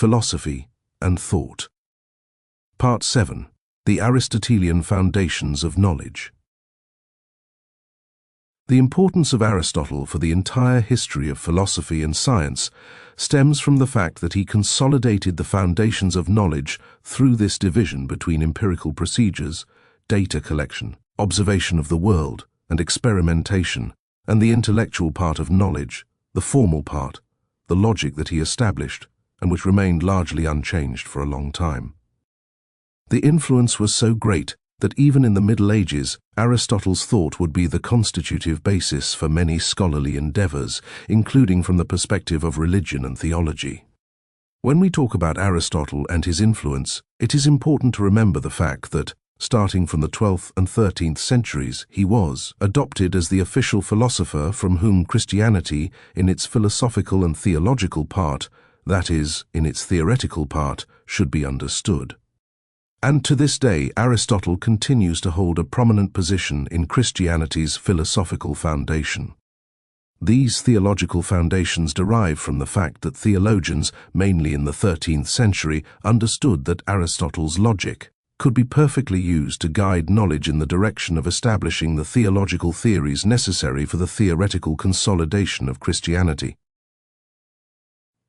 Philosophy and Thought. Part 7. The Aristotelian Foundations of Knowledge. The importance of Aristotle for the entire history of philosophy and science stems from the fact that he consolidated the foundations of knowledge through this division between empirical procedures, data collection, observation of the world, and experimentation, and the intellectual part of knowledge, the formal part, the logic that he established, and which remained largely unchanged for a long time. The influence was so great that even in the Middle Ages, Aristotle's thought would be the constitutive basis for many scholarly endeavors, including from the perspective of religion and theology. When we talk about Aristotle and his influence, it is important to remember the fact that, starting from the 12th and 13th centuries, he was adopted as the official philosopher from whom Christianity, in its philosophical and theological part, that is, in its theoretical part, should be understood. And to this day, Aristotle continues to hold a prominent position in Christianity's philosophical foundation. These theological foundations derive from the fact that theologians, mainly in the 13th century, understood that Aristotle's logic could be perfectly used to guide knowledge in the direction of establishing the theological theories necessary for the theoretical consolidation of Christianity.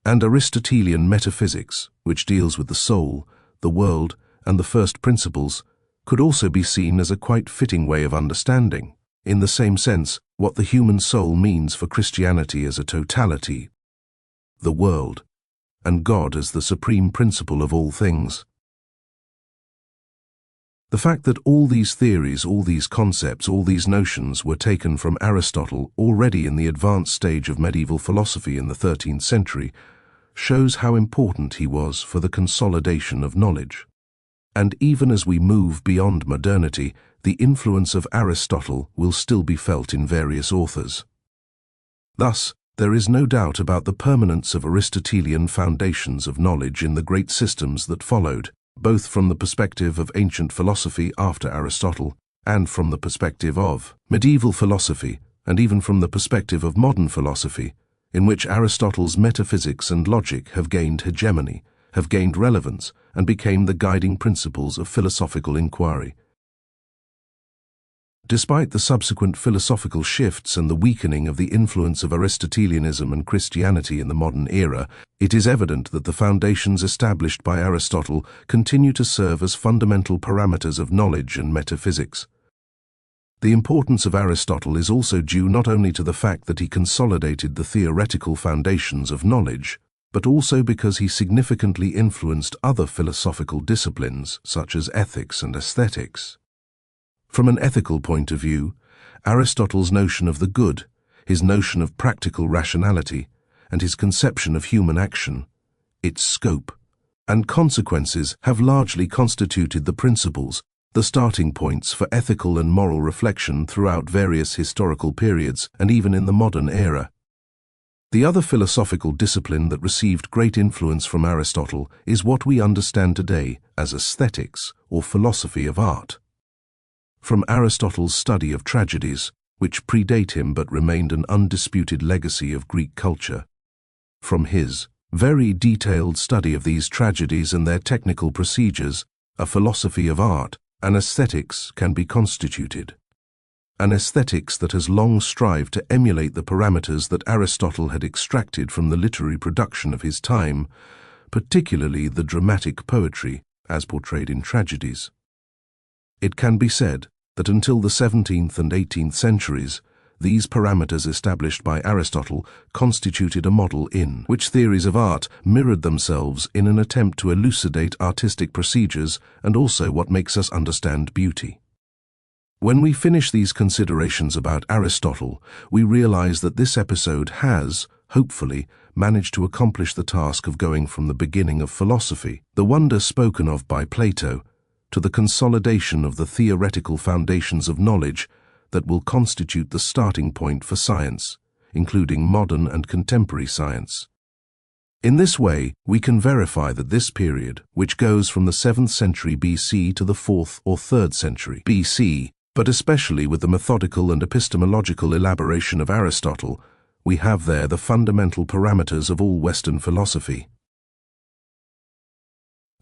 And Aristotelian metaphysics, which deals with the soul, the world, and the first principles, could also be seen as a quite fitting way of understanding, in the same sense, what the human soul means for Christianity as a totality, the world, and God as the supreme principle of all things. The fact that all these theories, all these concepts, all these notions were taken from Aristotle already in the advanced stage of medieval philosophy in the 13th century shows how important he was for the consolidation of knowledge. And even as we move beyond modernity, the influence of Aristotle will still be felt in various authors. Thus, there is no doubt about the permanence of Aristotelian foundations of knowledge in the great systems that followed, both from the perspective of ancient philosophy after Aristotle, and from the perspective of medieval philosophy, and even from the perspective of modern philosophy, in which Aristotle's metaphysics and logic have gained hegemony, have gained relevance, and became the guiding principles of philosophical inquiry. Despite the subsequent philosophical shifts and the weakening of the influence of Aristotelianism and Christianity in the modern era, it is evident that the foundations established by Aristotle continue to serve as fundamental parameters of knowledge and metaphysics. The importance of Aristotle is also due not only to the fact that he consolidated the theoretical foundations of knowledge, but also because he significantly influenced other philosophical disciplines such as ethics and aesthetics. From an ethical point of view, Aristotle's notion of the good, his notion of practical rationality, and his conception of human action, its scope, and consequences have largely constituted the principles, the starting points for ethical and moral reflection throughout various historical periods and even in the modern era. The other philosophical discipline that received great influence from Aristotle is what we understand today as aesthetics or philosophy of art. From Aristotle's study of tragedies, which predate him but remained an undisputed legacy of Greek culture, from his very detailed study of these tragedies and their technical procedures, a philosophy of art, an aesthetics can be constituted. An aesthetics that has long strived to emulate the parameters that Aristotle had extracted from the literary production of his time, particularly the dramatic poetry as portrayed in tragedies. It can be said that until the 17th and 18th centuries, these parameters established by Aristotle constituted a model in which theories of art mirrored themselves in an attempt to elucidate artistic procedures and also what makes us understand beauty. When we finish these considerations about Aristotle, we realize that this episode has, hopefully, managed to accomplish the task of going from the beginning of philosophy, the wonder spoken of by Plato, to the consolidation of the theoretical foundations of knowledge that will constitute the starting point for science, including modern and contemporary science. In this way, we can verify that this period, which goes from the 7th century BC to the 4th or 3rd century BC, but especially with the methodical and epistemological elaboration of Aristotle, we have there the fundamental parameters of all Western philosophy.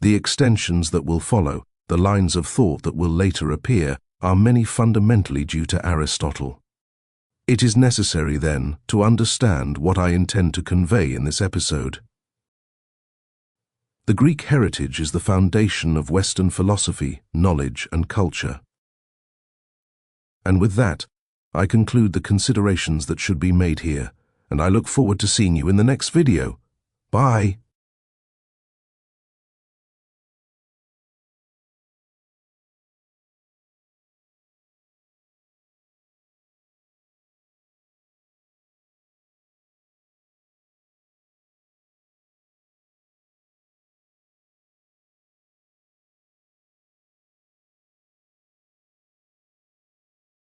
The extensions that will follow, the lines of thought that will later appear, are many fundamentally due to Aristotle. It is necessary, then, to understand what I intend to convey in this episode. The Greek heritage is the foundation of Western philosophy, knowledge, and culture. And with that, I conclude the considerations that should be made here, and I look forward to seeing you in the next video. Bye!